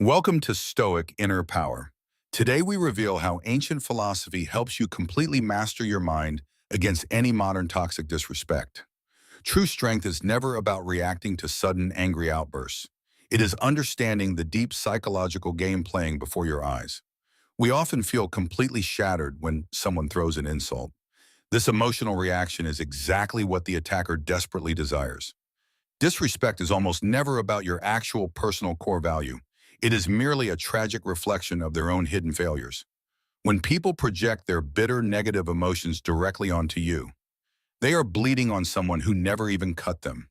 Welcome to Stoic Inner Power. Today we reveal how ancient philosophy helps you completely master your mind against any modern toxic disrespect. True strength is never about reacting to sudden angry outbursts. It is understanding the deep psychological game playing before your eyes. We often feel completely shattered when someone throws an insult. This emotional reaction is exactly what the attacker desperately desires. Disrespect is almost never about your actual personal core value. It is merely a tragic reflection of their own hidden failures. When people project their bitter, negative emotions directly onto you, they are bleeding on someone who never even cut them.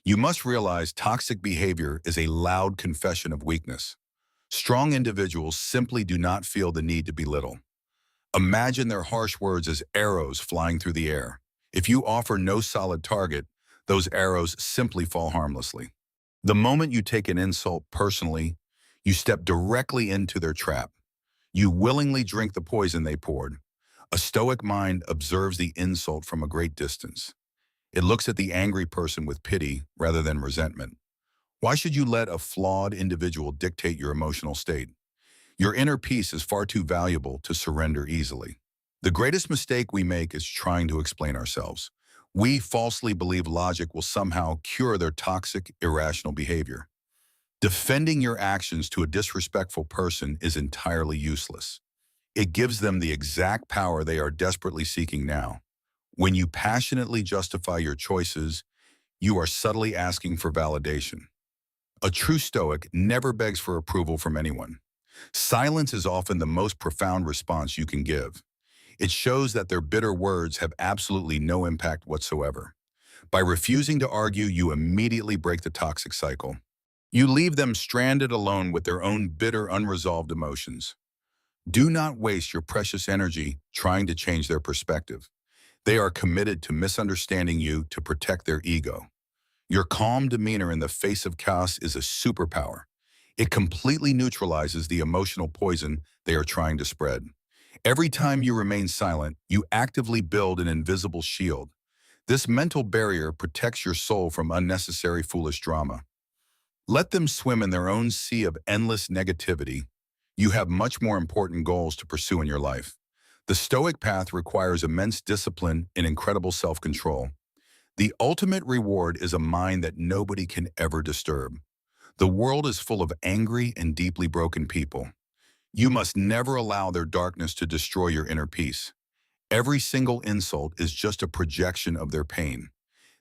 You must realize toxic behavior is a loud confession of weakness. Strong individuals simply do not feel the need to belittle. Imagine their harsh words as arrows flying through the air. If you offer no solid target, those arrows simply fall harmlessly. The moment you take an insult personally, you step directly into their trap. You willingly drink the poison they poured. A stoic mind observes the insult from a great distance. It looks at the angry person with pity rather than resentment. Why should you let a flawed individual dictate your emotional state? Your inner peace is far too valuable to surrender easily. The greatest mistake we make is trying to explain ourselves. We falsely believe logic will somehow cure their toxic, irrational behavior. Defending your actions to a disrespectful person is entirely useless. It gives them the exact power they are desperately seeking now. When you passionately justify your choices, you are subtly asking for validation. A true Stoic never begs for approval from anyone. Silence is often the most profound response you can give. It shows that their bitter words have absolutely no impact whatsoever. By refusing to argue, you immediately break the toxic cycle. You leave them stranded alone with their own bitter, unresolved emotions. Do not waste your precious energy trying to change their perspective. They are committed to misunderstanding you to protect their ego. Your calm demeanor in the face of chaos is a superpower. It completely neutralizes the emotional poison they are trying to spread. Every time you remain silent, you actively build an invisible shield. This mental barrier protects your soul from unnecessary foolish drama. Let them swim in their own sea of endless negativity. You have much more important goals to pursue in your life. The Stoic path requires immense discipline and incredible self-control. The ultimate reward is a mind that nobody can ever disturb. The world is full of angry and deeply broken people. You must never allow their darkness to destroy your inner peace. Every single insult is just a projection of their pain.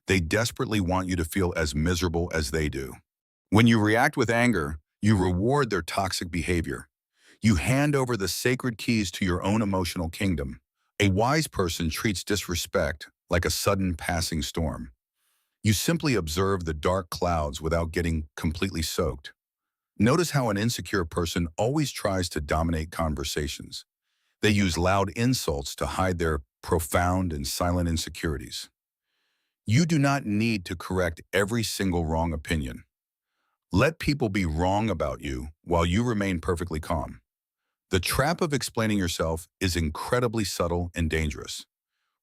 They desperately want you to feel as miserable as they do. When you react with anger, you reward their toxic behavior. You hand over the sacred keys to your own emotional kingdom. A wise person treats disrespect like a sudden passing storm. You simply observe the dark clouds without getting completely soaked. Notice how an insecure person always tries to dominate conversations. They use loud insults to hide their profound and silent insecurities. You do not need to correct every single wrong opinion. Let people be wrong about you while you remain perfectly calm. The trap of explaining yourself is incredibly subtle and dangerous.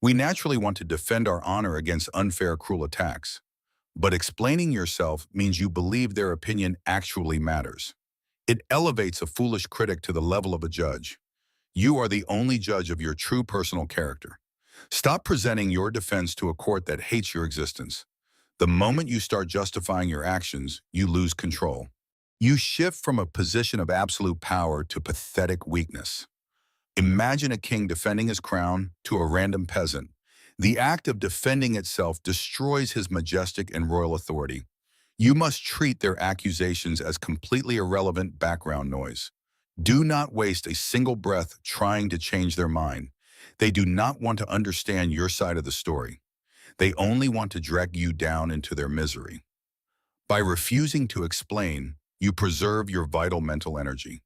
We naturally want to defend our honor against unfair, cruel attacks. But explaining yourself means you believe their opinion actually matters. It elevates a foolish critic to the level of a judge. You are the only judge of your true personal character. Stop presenting your defense to a court that hates your existence. The moment you start justifying your actions, you lose control. You shift from a position of absolute power to pathetic weakness. Imagine a king defending his crown to a random peasant. The act of defending itself destroys his majestic and royal authority. You must treat their accusations as completely irrelevant background noise. Do not waste a single breath trying to change their mind. They do not want to understand your side of the story. They only want to drag you down into their misery. By refusing to explain, you preserve your vital mental energy.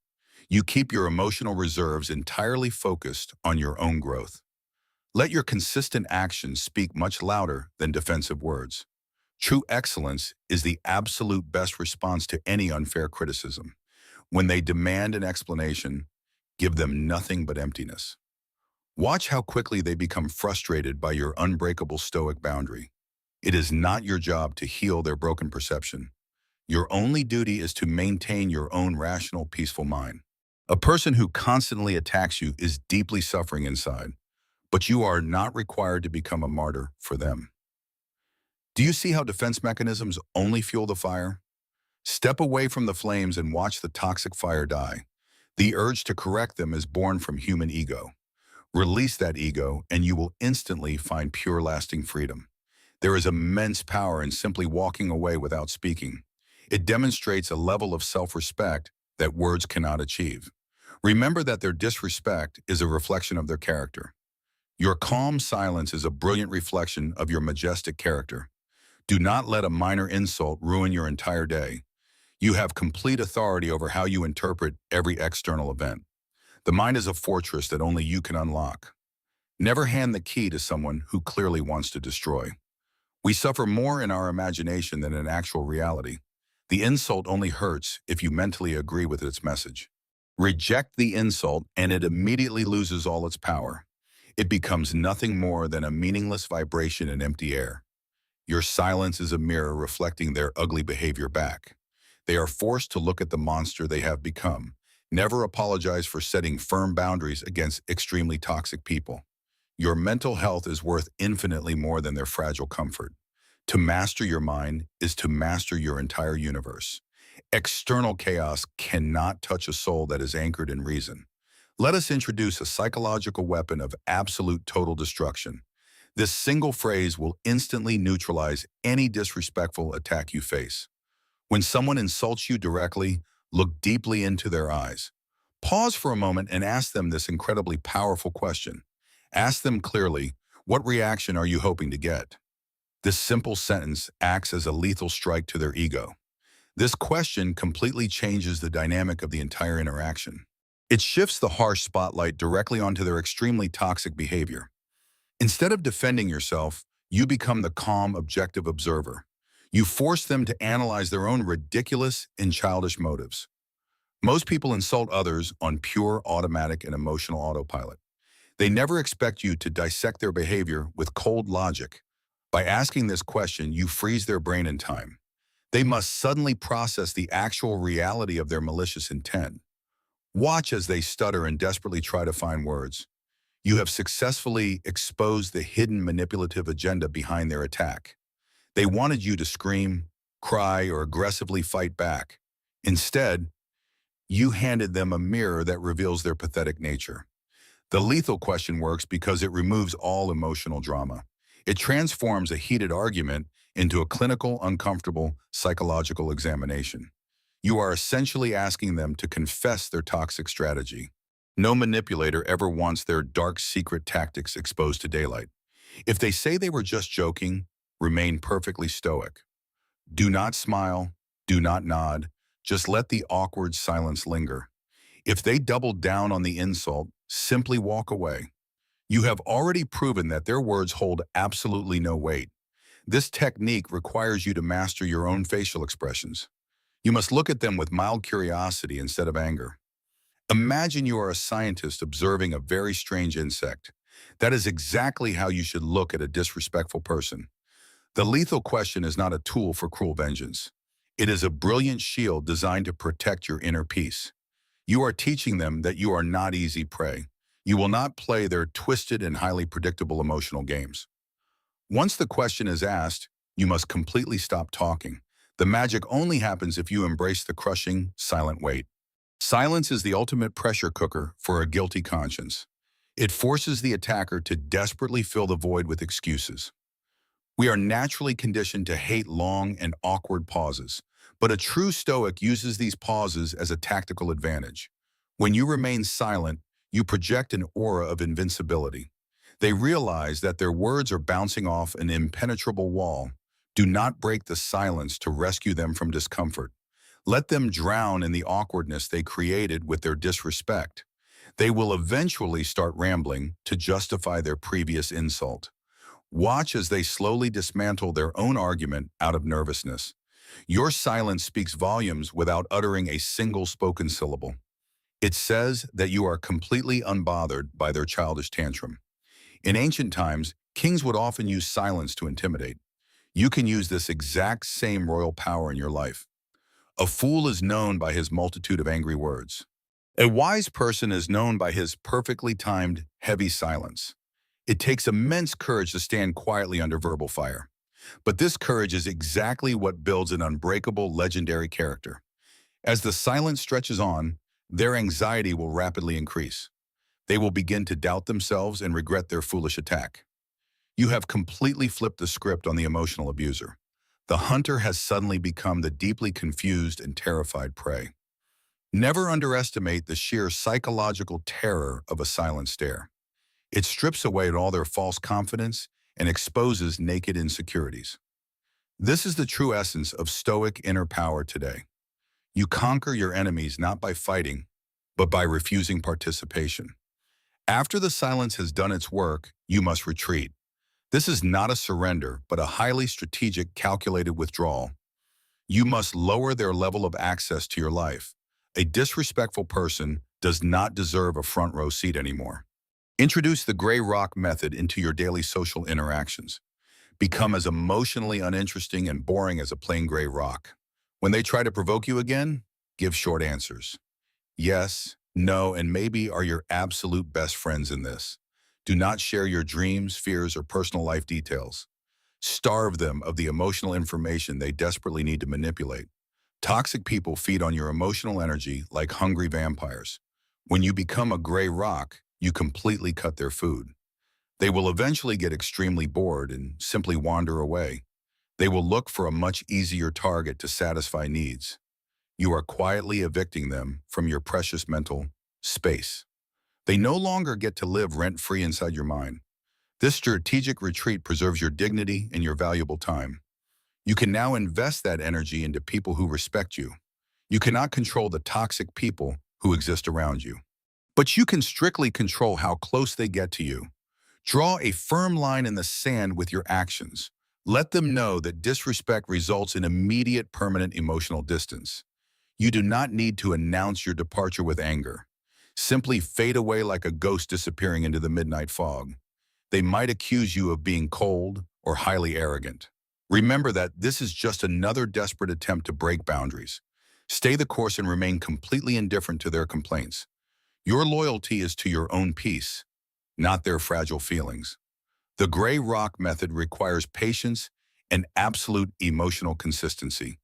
You keep your emotional reserves entirely focused on your own growth. Let your consistent actions speak much louder than defensive words. True excellence is the absolute best response to any unfair criticism. When they demand an explanation, give them nothing but emptiness. Watch how quickly they become frustrated by your unbreakable Stoic boundary. It is not your job to heal their broken perception. Your only duty is to maintain your own rational, peaceful mind. A person who constantly attacks you is deeply suffering inside, but you are not required to become a martyr for them. Do you see how defense mechanisms only fuel the fire? Step away from the flames and watch the toxic fire die. The urge to correct them is born from human ego. Release that ego, and you will instantly find pure, lasting freedom. There is immense power in simply walking away without speaking. It demonstrates a level of self-respect that words cannot achieve. Remember that their disrespect is a reflection of their character. Your calm silence is a brilliant reflection of your majestic character. Do not let a minor insult ruin your entire day. You have complete authority over how you interpret every external event. The mind is a fortress that only you can unlock. Never hand the key to someone who clearly wants to destroy. We suffer more in our imagination than in actual reality. The insult only hurts if you mentally agree with its message. Reject the insult and it immediately loses all its power. It becomes nothing more than a meaningless vibration in empty air. Your silence is a mirror reflecting their ugly behavior back. They are forced to look at the monster they have become. Never apologize for setting firm boundaries against extremely toxic people. Your mental health is worth infinitely more than their fragile comfort. To master your mind is to master your entire universe. External chaos cannot touch a soul that is anchored in reason. Let us introduce a psychological weapon of absolute total destruction. This single phrase will instantly neutralize any disrespectful attack you face. When someone insults you directly, look deeply into their eyes. Pause for a moment and ask them this incredibly powerful question. Ask them clearly, what reaction are you hoping to get? This simple sentence acts as a lethal strike to their ego. This question completely changes the dynamic of the entire interaction. It shifts the harsh spotlight directly onto their extremely toxic behavior. Instead of defending yourself, you become the calm, objective observer. You force them to analyze their own ridiculous and childish motives. Most people insult others on pure automatic and emotional autopilot. They never expect you to dissect their behavior with cold logic. By asking this question, you freeze their brain in time. They must suddenly process the actual reality of their malicious intent. Watch as they stutter and desperately try to find words. You have successfully exposed the hidden manipulative agenda behind their attack. They wanted you to scream, cry, or aggressively fight back. Instead, you handed them a mirror that reveals their pathetic nature. The lethal question works because it removes all emotional drama. It transforms a heated argument into a clinical, uncomfortable, psychological examination. You are essentially asking them to confess their toxic strategy. No manipulator ever wants their dark secret tactics exposed to daylight. If they say they were just joking, remain perfectly stoic. Do not smile, do not nod, just let the awkward silence linger. If they double down on the insult, simply walk away. You have already proven that their words hold absolutely no weight. This technique requires you to master your own facial expressions. You must look at them with mild curiosity instead of anger. Imagine you are a scientist observing a very strange insect. That is exactly how you should look at a disrespectful person. The lethal question is not a tool for cruel vengeance. It is a brilliant shield designed to protect your inner peace. You are teaching them that you are not easy prey. You will not play their twisted and highly predictable emotional games. Once the question is asked, you must completely stop talking. The magic only happens if you embrace the crushing, silent weight. Silence is the ultimate pressure cooker for a guilty conscience. It forces the attacker to desperately fill the void with excuses. We are naturally conditioned to hate long and awkward pauses, but a true Stoic uses these pauses as a tactical advantage. When you remain silent, you project an aura of invincibility. They realize that their words are bouncing off an impenetrable wall. Do not break the silence to rescue them from discomfort. Let them drown in the awkwardness they created with their disrespect. They will eventually start rambling to justify their previous insult. Watch as they slowly dismantle their own argument out of nervousness. Your silence speaks volumes without uttering a single spoken syllable. It says that you are completely unbothered by their childish tantrum. In ancient times, kings would often use silence to intimidate. You can use this exact same royal power in your life. A fool is known by his multitude of angry words. A wise person is known by his perfectly timed, heavy silence. It takes immense courage to stand quietly under verbal fire. But this courage is exactly what builds an unbreakable, legendary character. As the silence stretches on, their anxiety will rapidly increase. They will begin to doubt themselves and regret their foolish attack. You have completely flipped the script on the emotional abuser. The hunter has suddenly become the deeply confused and terrified prey. Never underestimate the sheer psychological terror of a silent stare. It strips away all their false confidence and exposes naked insecurities. This is the true essence of Stoic inner power today. You conquer your enemies not by fighting, but by refusing participation. After the silence has done its work, you must retreat. This is not a surrender, but a highly strategic, calculated withdrawal. You must lower their level of access to your life. A disrespectful person does not deserve a front row seat anymore. Introduce the gray rock method into your daily social interactions. Become as emotionally uninteresting and boring as a plain gray rock. When they try to provoke you again, give short answers. Yes, no, and maybe are your absolute best friends in this. Do not share your dreams, fears, or personal life details. Starve them of the emotional information they desperately need to manipulate. Toxic people feed on your emotional energy like hungry vampires. When you become a gray rock, you completely cut their food. They will eventually get extremely bored and simply wander away. They will look for a much easier target to satisfy needs. You are quietly evicting them from your precious mental space. They no longer get to live rent-free inside your mind. This strategic retreat preserves your dignity and your valuable time. You can now invest that energy into people who respect you. You cannot control the toxic people who exist around you, but you can strictly control how close they get to you. Draw a firm line in the sand with your actions. Let them know that disrespect results in immediate, permanent emotional distance. You do not need to announce your departure with anger. Simply fade away like a ghost disappearing into the midnight fog. They might accuse you of being cold or highly arrogant. Remember that this is just another desperate attempt to break boundaries. Stay the course and remain completely indifferent to their complaints. Your loyalty is to your own peace, not their fragile feelings. The gray rock method requires patience and absolute emotional consistency.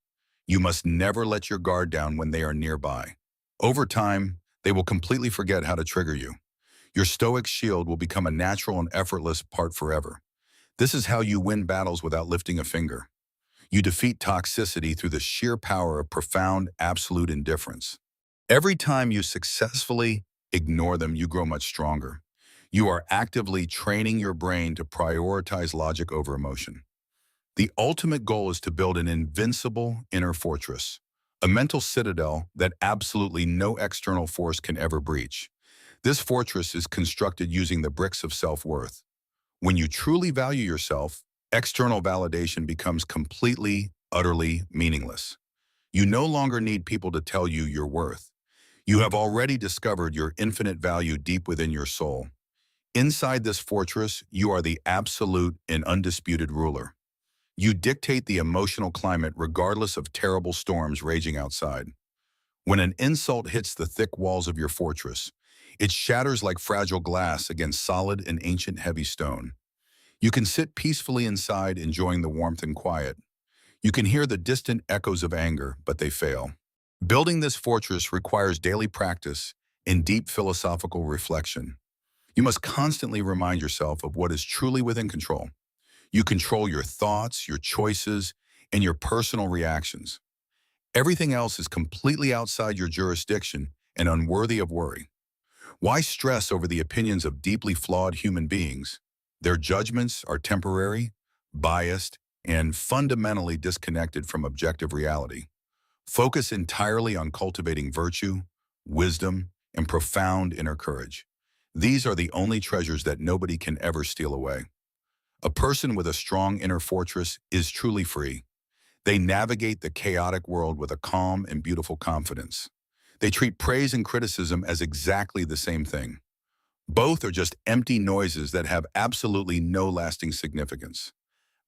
You must never let your guard down when they are nearby. Over time, they will completely forget how to trigger you. Your stoic shield will become a natural and effortless part forever. This is how you win battles without lifting a finger. You defeat toxicity through the sheer power of profound, absolute indifference. Every time you successfully ignore them, you grow much stronger. You are actively training your brain to prioritize logic over emotion. The ultimate goal is to build an invincible inner fortress, a mental citadel that absolutely no external force can ever breach. This fortress is constructed using the bricks of self-worth. When you truly value yourself, external validation becomes completely, utterly meaningless. You no longer need people to tell you your worth. You have already discovered your infinite value deep within your soul. Inside this fortress, you are the absolute and undisputed ruler. You dictate the emotional climate regardless of terrible storms raging outside. When an insult hits the thick walls of your fortress, it shatters like fragile glass against solid and ancient heavy stone. You can sit peacefully inside, enjoying the warmth and quiet. You can hear the distant echoes of anger, but they fail. Building this fortress requires daily practice and deep philosophical reflection. You must constantly remind yourself of what is truly within control. You control your thoughts, your choices, and your personal reactions. Everything else is completely outside your jurisdiction and unworthy of worry. Why stress over the opinions of deeply flawed human beings? Their judgments are temporary, biased, and fundamentally disconnected from objective reality. Focus entirely on cultivating virtue, wisdom, and profound inner courage. These are the only treasures that nobody can ever steal away. A person with a strong inner fortress is truly free. They navigate the chaotic world with a calm and beautiful confidence. They treat praise and criticism as exactly the same thing. Both are just empty noises that have absolutely no lasting significance.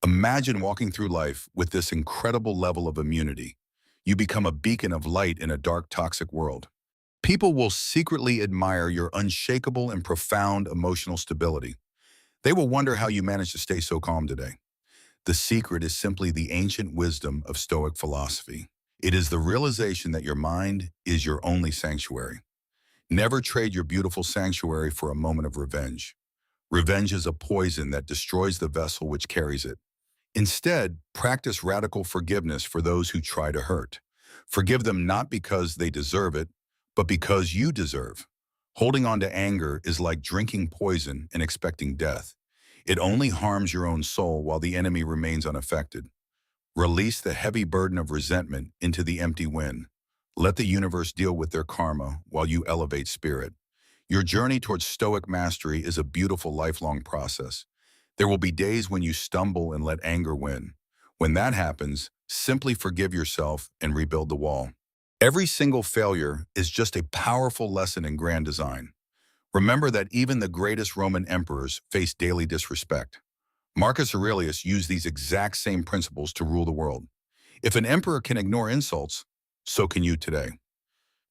Imagine walking through life with this incredible level of immunity. You become a beacon of light in a dark, toxic world. People will secretly admire your unshakable and profound emotional stability. They will wonder how you manage to stay so calm today. The secret is simply the ancient wisdom of Stoic philosophy. It is the realization that your mind is your only sanctuary. Never trade your beautiful sanctuary for a moment of revenge. Revenge is a poison that destroys the vessel which carries it. Instead, practice radical forgiveness for those who try to hurt. Forgive them not because they deserve it, but because you deserve. Holding on to anger is like drinking poison and expecting death. It only harms your own soul while the enemy remains unaffected. Release the heavy burden of resentment into the empty wind. Let the universe deal with their karma while you elevate spirit. Your journey towards Stoic mastery is a beautiful lifelong process. There will be days when you stumble and let anger win. When that happens, simply forgive yourself and rebuild the wall. Every single failure is just a powerful lesson in grand design. Remember that even the greatest Roman emperors faced daily disrespect. Marcus Aurelius used these exact same principles to rule the world. If an emperor can ignore insults, so can you today.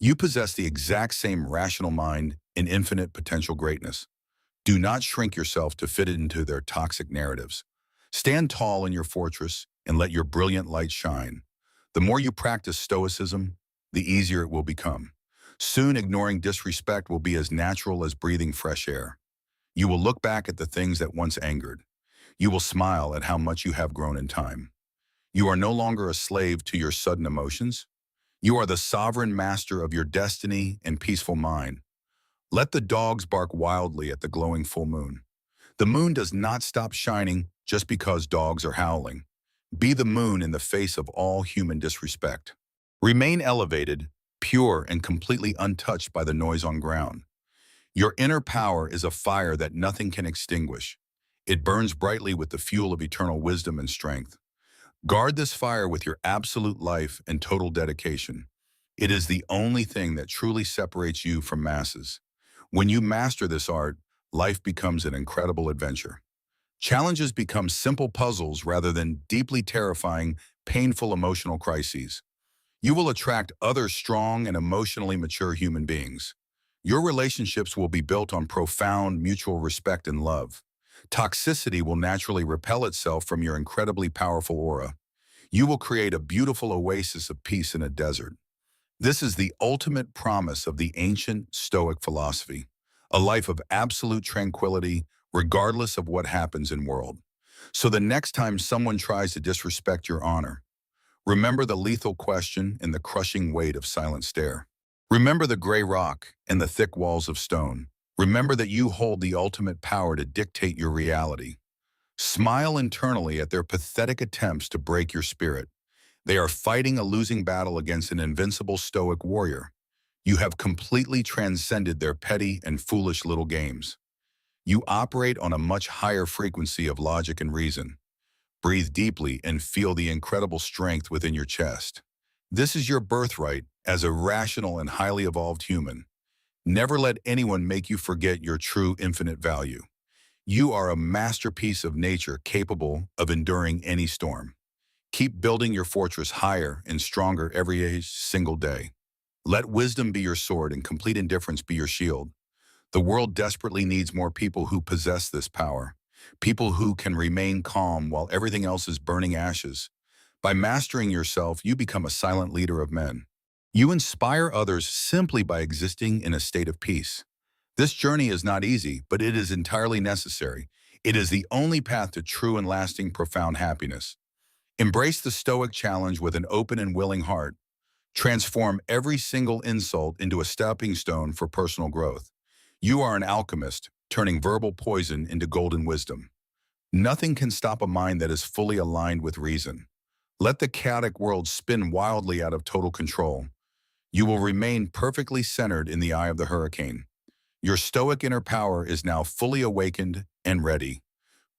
You possess the exact same rational mind and infinite potential greatness. Do not shrink yourself to fit into their toxic narratives. Stand tall in your fortress and let your brilliant light shine. The more you practice Stoicism, the easier it will become. Soon, ignoring disrespect will be as natural as breathing fresh air. You will look back at the things that once angered. You will smile at how much you have grown in time. You are no longer a slave to your sudden emotions. You are the sovereign master of your destiny and peaceful mind. Let the dogs bark wildly at the glowing full moon. The moon does not stop shining just because dogs are howling. Be the moon in the face of all human disrespect. Remain elevated, pure, and completely untouched by the noise on ground. Your inner power is a fire that nothing can extinguish. It burns brightly with the fuel of eternal wisdom and strength. Guard this fire with your absolute life and total dedication. It is the only thing that truly separates you from masses. When you master this art, life becomes an incredible adventure. Challenges become simple puzzles rather than deeply terrifying, painful emotional crises. You will attract other strong and emotionally mature human beings. Your relationships will be built on profound mutual respect and love. Toxicity will naturally repel itself from your incredibly powerful aura. You will create a beautiful oasis of peace in a desert. This is the ultimate promise of the ancient Stoic philosophy, a life of absolute tranquility regardless of what happens in the world. So the next time someone tries to disrespect your honor, remember the lethal question and the crushing weight of silent stare. Remember the gray rock and the thick walls of stone. Remember that you hold the ultimate power to dictate your reality. Smile internally at their pathetic attempts to break your spirit. They are fighting a losing battle against an invincible Stoic warrior. You have completely transcended their petty and foolish little games. You operate on a much higher frequency of logic and reason. Breathe deeply and feel the incredible strength within your chest. This is your birthright as a rational and highly evolved human. Never let anyone make you forget your true infinite value. You are a masterpiece of nature capable of enduring any storm. Keep building your fortress higher and stronger every single day. Let wisdom be your sword and complete indifference be your shield. The world desperately needs more people who possess this power. People who can remain calm while everything else is burning ashes. By mastering yourself, you become a silent leader of men. You inspire others simply by existing in a state of peace. This journey is not easy, but it is entirely necessary. It is the only path to true and lasting profound happiness. Embrace the Stoic challenge with an open and willing heart. Transform every single insult into a stepping stone for personal growth. You are an alchemist, turning verbal poison into golden wisdom. Nothing can stop a mind that is fully aligned with reason. Let the chaotic world spin wildly out of total control. You will remain perfectly centered in the eye of the hurricane. Your Stoic inner power is now fully awakened and ready.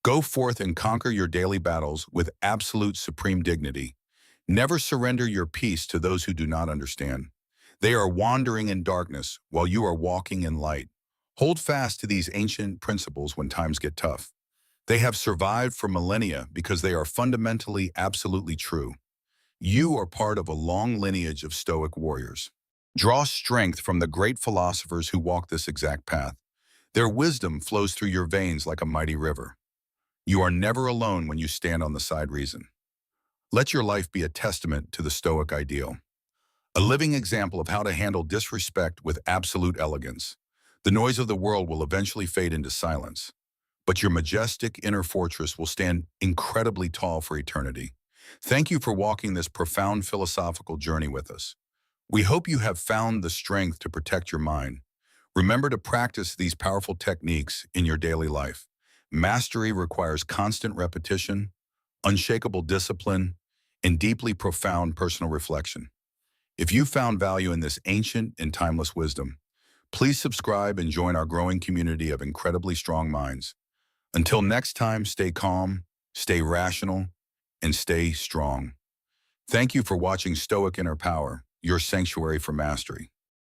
Go forth and conquer your daily battles with absolute supreme dignity. Never surrender your peace to those who do not understand. They are wandering in darkness while you are walking in light. Hold fast to these ancient principles when times get tough. They have survived for millennia because they are fundamentally absolutely true. You are part of a long lineage of Stoic warriors. Draw strength from the great philosophers who walked this exact path. Their wisdom flows through your veins like a mighty river. You are never alone when you stand on the side reason. Let your life be a testament to the Stoic ideal, a living example of how to handle disrespect with absolute elegance. The noise of the world will eventually fade into silence, but your majestic inner fortress will stand incredibly tall for eternity. Thank you for walking this profound philosophical journey with us. We hope you have found the strength to protect your mind. Remember to practice these powerful techniques in your daily life. Mastery requires constant repetition, unshakable discipline, and deeply profound personal reflection. If you found value in this ancient and timeless wisdom, please subscribe and join our growing community of incredibly strong minds. Until next time, stay calm, stay rational, and stay strong. Thank you for watching Stoic Inner Power, your sanctuary for mastery.